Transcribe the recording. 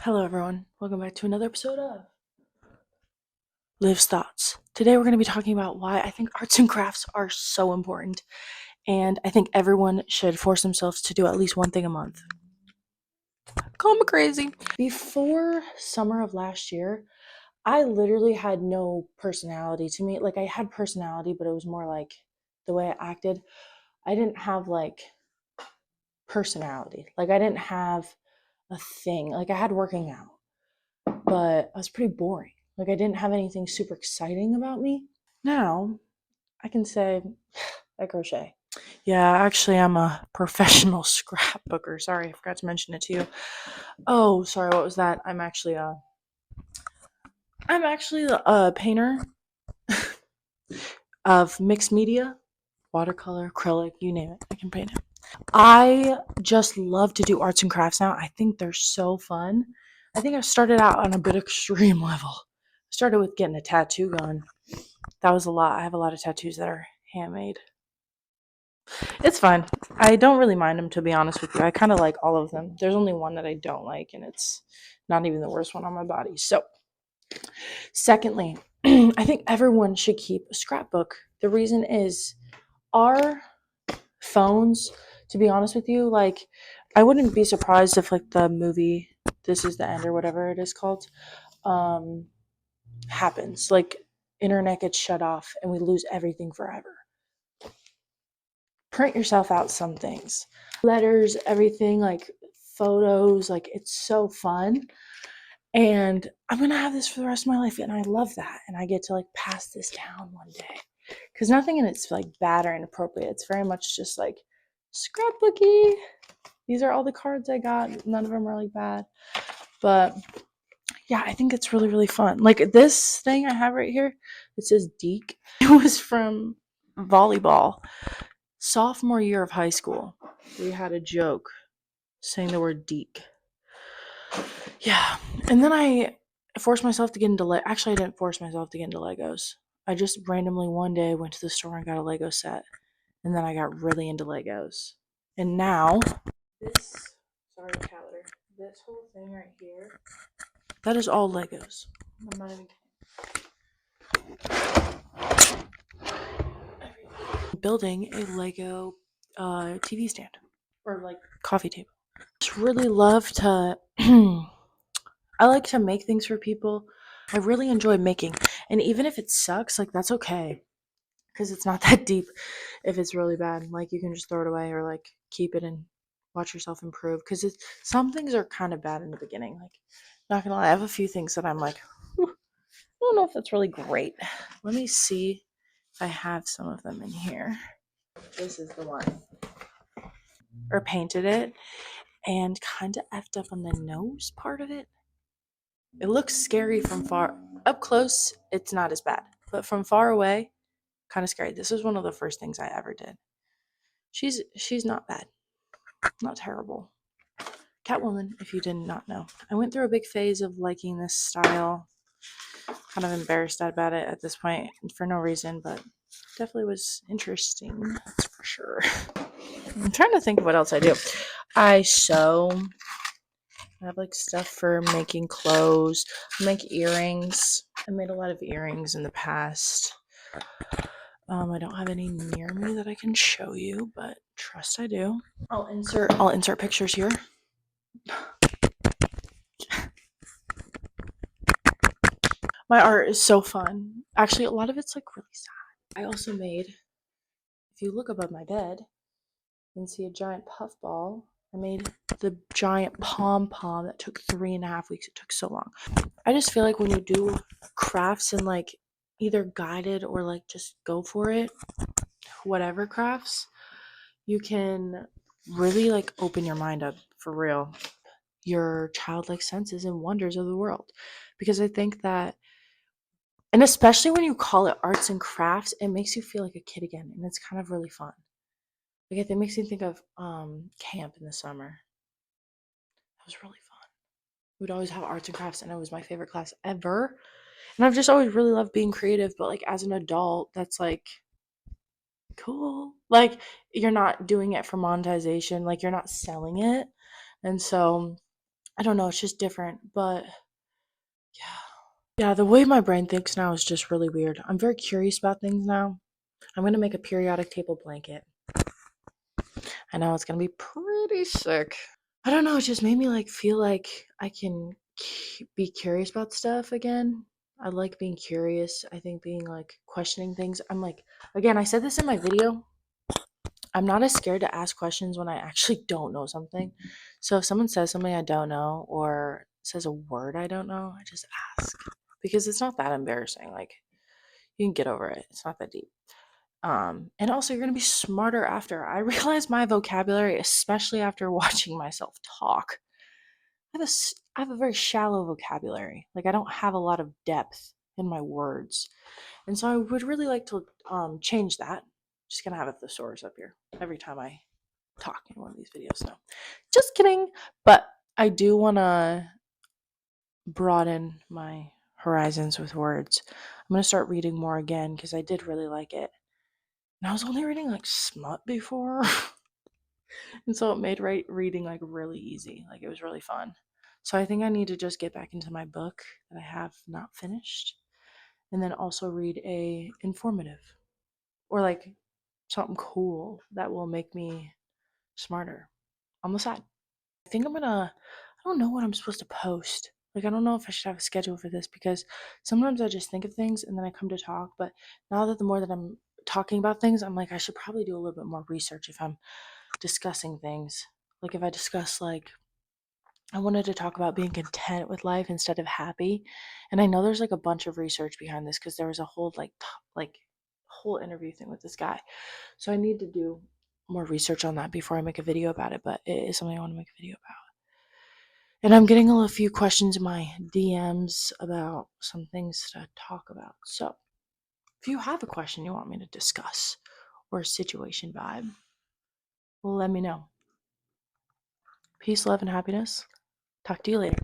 Hello, everyone. Welcome back to another episode of Liv's Thoughts. Today, we're going to be talking about why I think arts and crafts are so important, and I think everyone should force themselves to do at least one thing a month. Call me crazy. Before summer of last year, I literally had no personality to me. Like, I had personality, but it was more like the way I acted. I didn't have like personality. Like, I didn't have a thing. Like, I had working out, but I was pretty boring. Like, I didn't have anything super exciting about me. Now, I can say I crochet. Yeah, actually, I'm a professional scrapbooker. Sorry, I forgot to mention it to you. Oh, sorry, what was that? I'm actually a painter of mixed media, watercolor, acrylic, you name it. I can paint it. I just love to do arts and crafts now. I think they're so fun. I think I started out on a bit extreme level. I started with getting a tattoo gun. That was a lot. I have a lot of tattoos that are handmade. It's fine. I don't really mind them, to be honest with you. I kind of like all of them. There's only one that I don't like, and it's not even the worst one on my body. So, secondly, I think everyone should keep a scrapbook. The reason is our phones, to be honest with you, like, I wouldn't be surprised if, like, the movie This Is the End or whatever it is called, um, happens. Like, internet gets shut off and we lose everything forever. Print yourself out some things, letters, everything, like photos. Like, it's so fun, and I'm gonna have this for the rest of my life, and I love that, and I get to like pass this down one day because nothing in it's like bad or inappropriate. It's very much just like scrapbooky. These are all the cards I got. None of them are like bad, but yeah, I think it's really, really fun. Like, this thing I have right here, it says Deke. It was from volleyball. Sophomore year of high school, we had a joke saying the word Deke. Yeah. And then I forced myself to get into Actually, I didn't force myself to get into Legos. I just randomly one day went to the store and got a Lego set. And then I got really into Legos. And now, sorry, calendar, this whole thing right here, that is all Legos. I'm not even building a Lego TV stand or like coffee table. Just really love to I like to make things for people. I really enjoy making. And even if it sucks, like, that's okay. Because it's not that deep if it's really bad. Like, you can just throw it away or like keep it and watch yourself improve. Because some things are kind of bad in the beginning. Like, not gonna lie, I have a few things that I'm like, I don't know if that's really great. Let me see if I have some of them in here. This is the one. Or painted it and kind of effed up on the nose part of it. It looks scary from far. Up close, it's not as bad. But from far away, kind of scary. This is one of the first things I ever did. She's not bad. Not terrible. Catwoman, if you did not know. I went through a big phase of liking this style. Kind of embarrassed about it at this point for no reason, but definitely was interesting. That's for sure. I'm trying to think of what else I do. I sew. I have like stuff for making clothes. I make earrings. I made a lot of earrings in the past. I don't have any near me that I can show you, but trust I do. I'll insert pictures here. My art is so fun. Actually, a lot of it's like really sad. I also made, if you look above my bed, you can see a giant puffball. I made the giant pom pom that took 3.5 weeks. It took so long. I just feel like when you do crafts and like either guided or like just go for it, whatever crafts, you can really like open your mind up for real, your childlike senses and wonders of the world. Because I think that, and especially when you call it arts and crafts, it makes you feel like a kid again, and it's kind of really fun. Like, it makes me think of camp in the summer. That was really fun. We'd always have arts and crafts, and it was my favorite class ever. And I've just always really loved being creative, but like as an adult, that's like cool. Like, you're not doing it for monetization, like you're not selling it. And so I don't know, it's just different. But yeah, the way my brain thinks now is just really weird. I'm very curious about things now. I'm gonna make a periodic table blanket. I know it's gonna be pretty sick. I don't know, it just made me like feel like I can be curious about stuff again. I like being curious. I think being like questioning things. I'm like, again, I said this in my video. I'm not as scared to ask questions when I actually don't know something. So if someone says something I don't know or says a word I don't know, I just ask because it's not that embarrassing. Like you can get over it. It's not that deep. And also you're gonna be smarter after. I realize my vocabulary, especially after watching myself talk. I have a very shallow vocabulary. Like I don't have a lot of depth in my words, and so I would really like to change that. Just gonna have a thesaurus up here every time I talk in one of these videos. No, just kidding. But I do want to broaden my horizons with words. I'm gonna start reading more again because I did really like it. And I was only reading like smut before, and so it made reading like really easy. Like it was really fun. So I think I need to just get back into my book that I have not finished, and then also read a informative or like something cool that will make me smarter on the side. I think I don't know what I'm supposed to post. Like, I don't know if I should have a schedule for this because sometimes I just think of things and then I come to talk. But now that the more that I'm talking about things, I'm like, I should probably do a little bit more research if I'm discussing things. Like, if I discuss, like, I wanted to talk about being content with life instead of happy. And I know there's like a bunch of research behind this because there was a whole, like, whole interview thing with this guy. So I need to do more research on that before I make a video about it. But it is something I want to make a video about. And I'm getting a few questions in my DMs about some things to talk about. So if you have a question you want me to discuss or a situation vibe, well, let me know. Peace, love, and happiness. Talk to you later.